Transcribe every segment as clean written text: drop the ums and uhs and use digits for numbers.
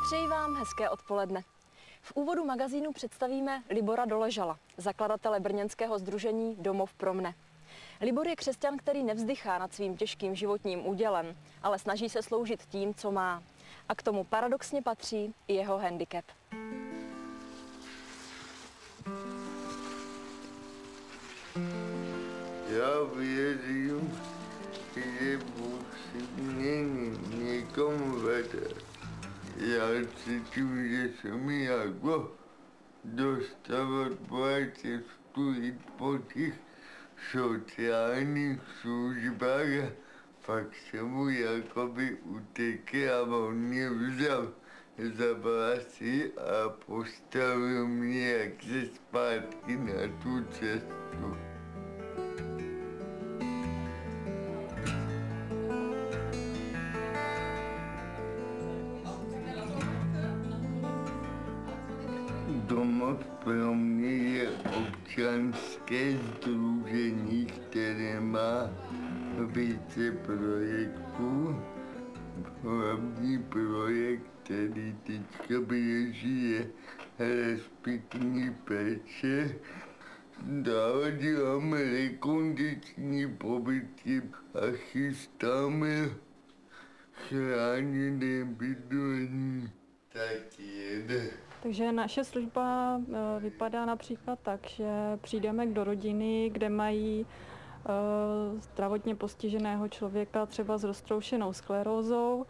Přeji vám hezké odpoledne. V úvodu magazínu představíme Libora Doležala, zakladatele brněnského sdružení Domov pro mne. Libor je křesťan, který nevzdychá nad svým těžkým životním údělem, ale snaží se sloužit tím, co má. A k tomu paradoxně patří i jeho handicap. Já věřím, že Bůh si mě někomu vede. Já cítím, že se mi jako dostávat cestu jít po těch sociálních službách a pak se mu jakoby utekl a on mě vzal za vlasy a postavil mě jak se zpátky na tu cestu. Domov pro mě je občanské sdružení, které má více projektů. Hlavní projekt, který teďka běží, je respektní péče. Dále děláme rekondiční pobyty a chystáme chráněné bydlení. Tak jede. Takže naše služba vypadá například tak, že přijdeme do rodiny, kde mají zdravotně postiženého člověka třeba s roztroušenou sklerózou,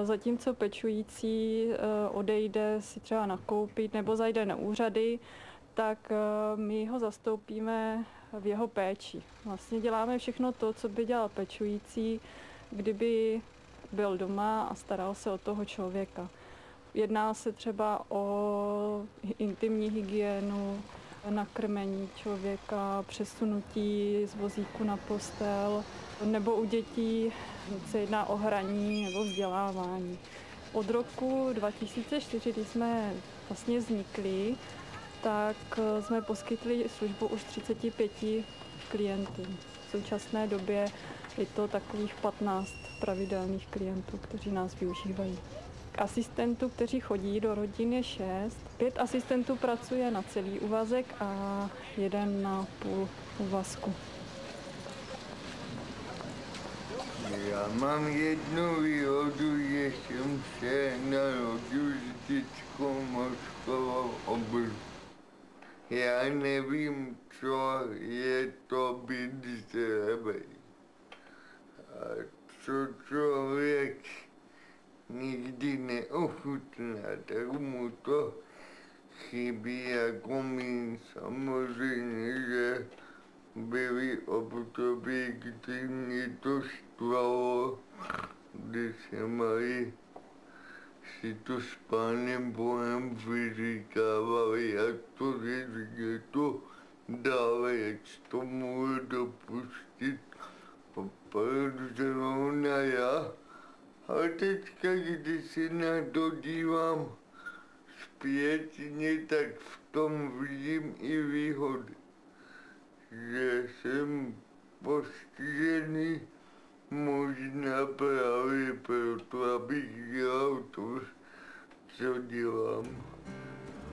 zatímco pečující odejde si třeba nakoupit nebo zajde na úřady, tak my ho zastoupíme v jeho péči. Vlastně děláme všechno to, co by dělal pečující, kdyby byl doma a staral se o toho člověka. Jedná se třeba o intimní hygienu, nakrmení člověka, přesunutí z vozíku na postel, nebo u dětí se jedná o hraní nebo vzdělávání. Od roku 2004, kdy jsme vlastně vznikli, tak jsme poskytli službu už 35 klientům. V současné době je to takových 15 pravidelných klientů, kteří nás využívají. Asistentů, kteří chodí do rodin, je 6. 5 asistentů pracuje na celý úvazek a 1 na půl úvazku. Já mám jednu výhodu, že jsem se narodil s dětskou mozkovou oblibou. Já nevím, co je to být zdravý. A co člověk nikdy neochutná, tak mu to chybí jako mi. Samozřejmě, že byly období, kdy mě to štvalo, kdy se mají si to s Pánem Bohem vyříkávali, jak to je to dále, jak to může dopustit, opravdu zrovna já. Ale teďka, když si na to dívám zpětně, tak v tom vidím i výhody. Že jsem postižený možná právě proto, abych dělal to, co dělám.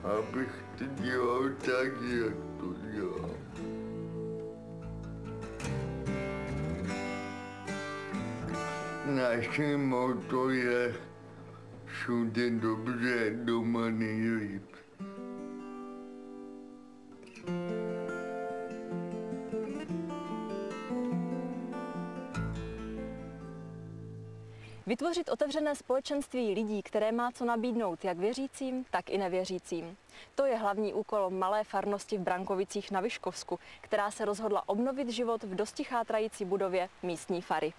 Abych to dělal tak, jak to dělám. Naše motto je všude dobře, doma nejlíp. Vytvořit otevřené společenství lidí, které má co nabídnout jak věřícím, tak i nevěřícím. To je hlavní úkol malé farnosti v Brankovicích na Vyškovsku, která se rozhodla obnovit život v dosti chátrající budově místní fary.